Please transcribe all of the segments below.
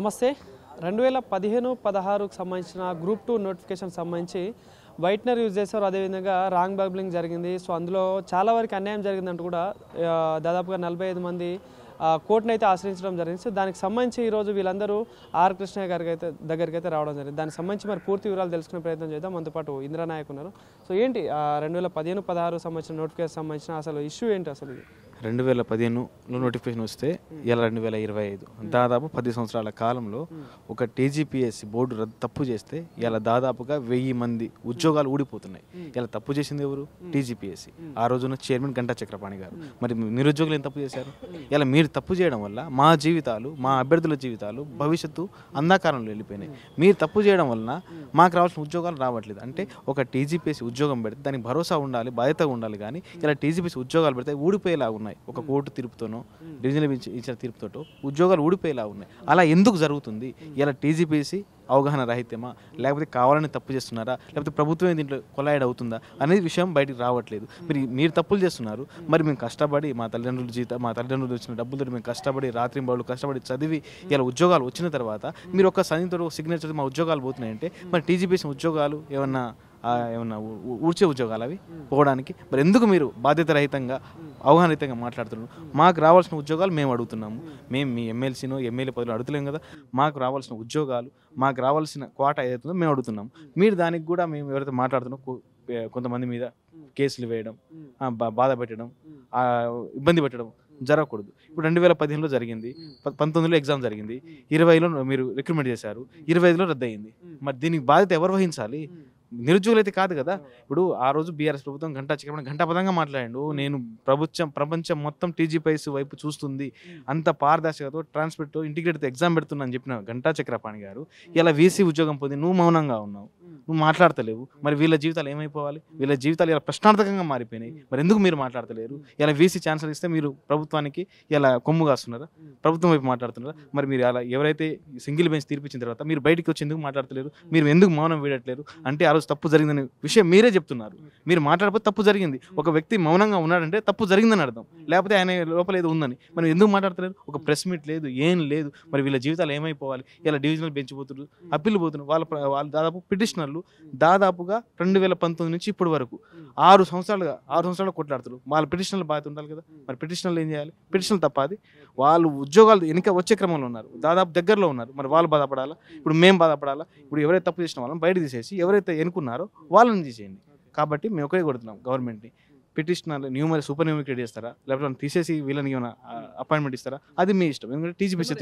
నమస్తే 2015-16కు సంబంధించిన group 2 notification సంబంధించి వైట్నర్ యూజ్ చేశారు. అదేవిధంగా రాంగ్ బబ్లింగ్ జరిగింది. సో అందులో చాలా వరకు అన్యాయం జరిగిందంటూ కూడా దాదాపుగా 45 మంది కోర్టును అయితే ఆశ్రయించడం జరిగింది. సో దానికి సంబంధించి ఈరోజు వీళ్ళందరూ ఆర్ కృష్ణయ్య గారికి దగ్గరికి అయితే రావడం జరిగింది. దానికి సంబంధించి మరి పూర్తి వివరాలు తెలుసుకునే ప్రయత్నం చేద్దాం. మనతో పాటు ఇంద్రనాయక్ ఉన్నారు. సో ఏంటి 2015-16 సంబంధించిన నోటిఫికేషన్ సంబంధించిన అసలు ఇష్యూ ఏంటి? అసలు ఇది 2015లో నోటిఫికేషన్ వస్తే ఇలా 2025 దాదాపు 10 సంవత్సరాల కాలంలో ఒక టీజీపీఎస్సీ బోర్డు తప్పు చేస్తే ఇలా దాదాపుగా 1000 మంది ఉద్యోగాలు ఊడిపోతున్నాయి. ఇలా తప్పు చేసింది ఎవరు? టీజీపీఎస్సీ. ఆ రోజున చైర్మన్ గంటా చక్రపాణి గారు. మరి నిరుద్యోగులు ఏం తప్పు చేశారు? ఇలా మీరు తప్పు చేయడం వల్ల మా జీవితాలు, మా అభ్యర్థుల జీవితాలు, భవిష్యత్తు అంధకారంలో వెళ్ళిపోయినాయి. మీరు తప్పు చేయడం వలన మాకు రావాల్సిన ఉద్యోగాలు రావట్లేదు. అంటే ఒక టీజీపీఎస్సీ ఉద్యోగం పెడితే దానికి భరోసా ఉండాలి, బాధ్యతగా ఉండాలి. కానీ ఇలా టీజీపీఎస్సీ ఉద్యోగాలు పెడితే ఊడిపోయేలా ఉన్నాయి. ఒక కోర్టు తీర్పుతోనో డివిజనల్ బెంచ్ ఇచ్చిన తీర్పుతో ఉద్యోగాలు ఊడిపోయేలా ఉన్నాయి. అలా ఎందుకు జరుగుతుంది? ఇలా టీజీపీఎస్సీ అవగాహన రాహిత్యమా, లేకపోతే కావాలని తప్పు చేస్తున్నారా, లేకపోతే ప్రభుత్వం దీంట్లో కొలాయిడ్ అవుతుందా అనేది విషయం బయటికి రావట్లేదు. మీరు తప్పులు చేస్తున్నారు. మరి మేము కష్టపడి మా తల్లిదండ్రులు వచ్చిన డబ్బులతో మేము కష్టపడి రాత్రింబళ్ళు కష్టపడి చదివి ఇలా ఉద్యోగాలు వచ్చిన తర్వాత మీరు ఒక సైన్తో సిగ్నేచర్ మా ఉద్యోగాలు పోతున్నాయంటే మరి టీజీపీఎస్సీ ఉద్యోగాలు ఏమన్నా ఊడ్చే ఉద్యోగాలు అవి పోవడానికి? మరి ఎందుకు మీరు బాధ్యత రహితంగా అవగాహనరహితంగా మాట్లాడుతున్నాము? మాకు రావాల్సిన ఉద్యోగాలు మేము అడుగుతున్నాము. మేము మీ ఎమ్మెల్సీనో ఎమ్మెల్యే పదవులు అడుగుతలేము కదా. మాకు రావాల్సిన ఉద్యోగాలు, మాకు రావాల్సిన కోటా ఏదైతుందో మేము అడుగుతున్నాము. మీరు దానికి కూడా మేము ఎవరైతే మాట్లాడుతున్నాం కొంతమంది మీద కేసులు వేయడం, బాధ పెట్టడం, ఇబ్బంది పెట్టడం జరగకూడదు. ఇప్పుడు 2015లో జరిగింది, 19లో ఎగ్జామ్ జరిగింది, 20లో మీరు రిక్రూట్మెంట్ చేశారు, 25లో రద్దయింది. మరి దీనికి బాధ్యత ఎవరు వహించాలి? నిరుద్యోగులు అయితే కాదు కదా. ఇప్పుడు ఆ రోజు బీఆర్ఎస్ ప్రభుత్వం ఘంటాపదంగా మాట్లాడాడు. నేను ప్రపంచం మొత్తం టీజీపీఎస్సీ వైపు చూస్తుంది, అంత పారదర్శకతో ట్రాన్స్పోర్ట్ ఇంటిగ్రేటెడ్ ఎగ్జామ్ పెడుతున్నా అని చెప్పిన గంటా చక్రపాణి గారు ఇలా వీసీ ఉద్యోగం పొంది నువ్వు మౌనంగా ఉన్నావు, నువ్వు మాట్లాడతలేవు. మరి వీళ్ళ జీవితాలు ఏమైపోవాలి? వీళ్ళ జీవితాలు ఇలా ప్రశ్నార్థకంగా మారిపోయినాయి. మరి ఎందుకు మీరు మాట్లాడతలేరు? ఇలా వీసీ ఛాన్సర్ ఇస్తే మీరు ప్రభుత్వానికి ఇలా కొమ్ము కాస్తున్నారా? ప్రభుత్వం వైపు మాట్లాడుతున్నారా? మరి మీరు అలా ఎవరైతే సింగిల్ బెంచ్ తీర్పిచ్చిన తర్వాత మీరు బయటికి వచ్చి ఎందుకు మాట్లాడతలేరు? మీరు ఎందుకు మౌనం వీడట్లేరు? అంటే ఆ రోజు తప్పు జరిగిందనే విషయం మీరే చెప్తున్నారు. మీరు మాట్లాడకపోతే తప్పు జరిగింది. ఒక వ్యక్తి మౌనంగా ఉన్నాడంటే తప్పు జరిగిందని అర్థం, లేకపోతే ఆయన లోపల ఏదో ఉందని. మనం ఎందుకు మాట్లాడతలేరు? ఒక ప్రెస్ మీట్ లేదు, ఏం లేదు. మరి వీళ్ళ జీవితాలు ఏమైపోవాలి? ఇలా డివిజనల్ బెంచ్ పోతున్నారు, అప్పీల్ పోతున్నారు. వాళ్ళు దాదాపు పిటిషనర్లు దాదాపుగా 2019 నుంచి ఇప్పటి వరకు 6 సంవత్సరాలు కొట్లాడుతారు. వాళ్ళ పిటిషనర్లు బాధ్యత ఉండాలి కదా. మరి పిటిషనర్లు ఏం చేయాలి? పిటిషనర్లు తప్పది. వాళ్ళు ఉద్యోగాలు వెనుక వచ్చే క్రమంలో ఉన్నారు, దాదాపు దగ్గరలో ఉన్నారు. మరి వాళ్ళు బాధపడాలా? ఇప్పుడు మేము బాధపడాలా? ఇప్పుడు ఎవరైతే తప్పు చేసిన వాళ్ళని బయట తీసేసి ఎవరైతే ఎన్నుకున్నారో వాళ్ళని తీసేయండి. కాబట్టి మేము ఒకటే కొడుతున్నాం గవర్నమెంట్ని. పిటిషనర్లు సూపర్ న్యూమరీ క్రియేట్ చేస్తారా, లేకపోతే తీసేసి వీళ్ళని ఏమైనా అపాయింట్మెంట్ ఇస్తారా? అది మీ ఇష్టం. ఎందుకంటే టీజీపీఎస్సీ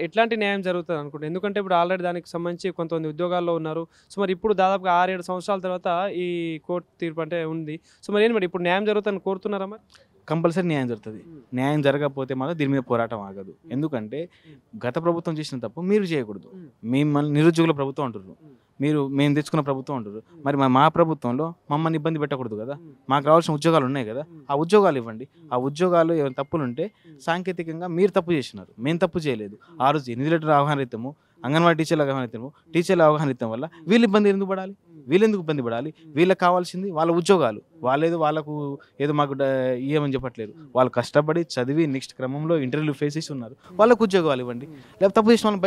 ఎట్లాంటి న్యాయం జరుగుతుంది అనుకుంటే, ఎందుకంటే ఇప్పుడు ఆల్రెడీ దానికి సంబంధించి కొంతమంది ఉద్యోగాల్లో ఉన్నారు. సో మరి ఇప్పుడు దాదాపుగా 6-7 సంవత్సరాల తర్వాత ఈ కోర్టు తీర్పు అంటే ఉంది. సో మరి ఏంటి, మరి ఇప్పుడు న్యాయం జరుగుతుందని కోరుతున్నారా? మరి కంపల్సరీ న్యాయం జరుగుతుంది. న్యాయం జరగకపోతే మాత్రం దీని మీద పోరాటం ఆగదు. ఎందుకంటే గత ప్రభుత్వం చేసిన తప్పు మీరు చేయకూడదు. మిమ్మల్ని నిరుద్యోగుల ప్రభుత్వం అంటున్నారు, మేము తెచ్చుకున్న ప్రభుత్వం అంటారు. మరి మా ప్రభుత్వంలో మమ్మల్ని ఇబ్బంది పెట్టకూడదు కదా. మాకు రావాల్సిన ఉద్యోగాలు ఉన్నాయి కదా, ఆ ఉద్యోగాలు ఇవ్వండి. ఆ ఉద్యోగాలు ఏమైనా తప్పులు ఉంటే సాంకేతికంగా మీరు తప్పు చేసినారు, మేము తప్పు చేయలేదు. ఆ రోజు 8 లీటర్ల అవగాహన అంగన్వాడీ టీచర్ల అవగాహన వల్ల వీళ్ళు ఎందుకు ఇబ్బంది పడాలి? వీళ్ళకి కావాల్సింది వాళ్ళ ఉద్యోగాలు. వాళ్ళకు ఏదో మాకు ఇవ్వమని చెప్పట్లేదు. వాళ్ళు కష్టపడి చదివి నెక్స్ట్ క్రమంలో ఇంటర్వ్యూ ఫేస్ చేసి ఉన్నారు. వాళ్ళకు ఉద్యోగాలు ఇవ్వండి. లేకపోతే తప్పు చేసిన వాళ్ళని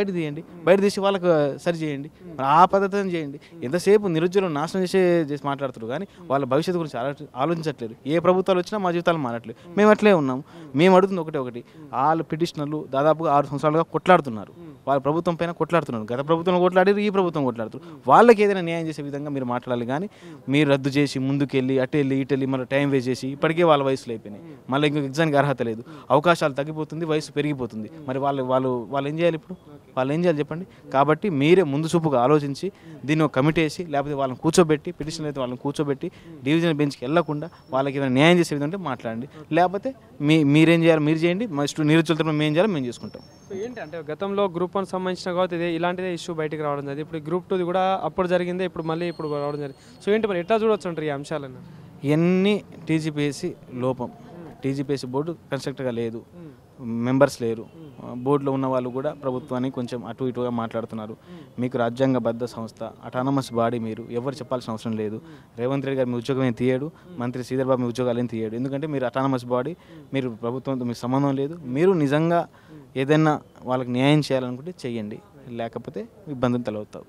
బయట తీసి వాళ్ళకు సరి చేయండి. ఆ పద్ధతిని చేయండి. ఎంతసేపు నిరుద్యోగులను నాశనం చేసి మాట్లాడుతున్నారు కానీ వాళ్ళ భవిష్యత్తు గురించి ఆలోచించట్లేదు. ఏ ప్రభుత్వాలు వచ్చినా మా జీవితాలు మారట్లేదు. మేము అట్లే ఉన్నాము. మేము అడుగుతుంది ఒకటి, వాళ్ళ పిటిషనర్లు దాదాపుగా 6 సంవత్సరాలుగా కొట్లాడుతున్నారు. వాళ్ళ ప్రభుత్వం పైన కొట్లాడుతున్నారు. గత ప్రభుత్వం కొట్లాడారు, ఈ ప్రభుత్వం కొట్లాడుతున్నారు. వాళ్ళకి ఏదైనా న్యాయం చేసే విధంగా మీరు మాట్లాడాలి. కానీ మీరు రద్దు చేసి ముందుకెళ్ళి ఇటెళ్ళి మళ్ళీ టైం వేస్ట్ చేసి ఇప్పటికే వాళ్ళ వయసులో అయిపోయినాయి. మళ్ళీ ఇంకొక ఎగ్జామ్కి అర్హత లేదు, అవకాశాలు తగ్గిపోతుంది, వయసు పెరిగిపోతుంది. మరి వాళ్ళు ఏం చేయాలి? ఇప్పుడు వాళ్ళు ఏం చేయాలి చెప్పండి. కాబట్టి మీరే ముందు చూపుగా ఆలోచించి దీన్ని ఒక కమిటీ వేసి, లేకపోతే వాళ్ళని కూర్చోబెట్టి, పిటిషన్ అయితే వాళ్ళని కూర్చోబెట్టి డివిజనల్ బెంచ్కి వెళ్లకుండా వాళ్ళకి ఏమైనా న్యాయం చేసే విధంగా మాట్లాడండి. లేకపోతే మీరేం చేయాలి మీరు చేయండి, మా నిరుద్యోగులతో మేము చేయాలి, మేము చేసుకుంటాం. ఏంటి అంటే గతంలో గ్రూప్ 1 సంబంధించిన కాబట్టి ఇలాంటిదే ఇష్యూ బయటికి రావడం జరిగింది. ఇప్పుడు గ్రూప్ 2 కూడా అప్పుడు జరిగిందే, ఇప్పుడు రావడం జరిగింది. సో ఏంటి మరి ఎట్లా చూడవచ్చు అంటారు ఈ అంశాలను? ఇవన్నీ టీజీపీఎస్సీ లోపం. టీజీపీఎస్సీ బోర్డు కన్స్ట్రక్ట్గా లేదు, మెంబర్స్ లేరు. బోర్డులో ఉన్న వాళ్ళు కూడా ప్రభుత్వాన్ని కొంచెం అటు ఇటుగా మాట్లాడుతున్నారు. మీకు రాజ్యాంగబద్ధ సంస్థ, అటానమస్ బాడీ, మీరు ఎవరు చెప్పాల్సిన అవసరం లేదు. రేవంత్ రెడ్డి గారు మీ ఉద్యోగం ఏం తీయడు, మంత్రి శ్రీధర్ బాబు మీ ఉద్యోగాలు ఏం తీయడు. ఎందుకంటే మీరు అటానమస్ బాడీ, మీరు ప్రభుత్వంతో మీకు సంబంధం లేదు. మీరు నిజంగా ఏదైనా వాళ్ళకి న్యాయం చేయాలనుకుంటే చెయ్యండి, లేకపోతే ఇబ్బందులు తలవుతావు.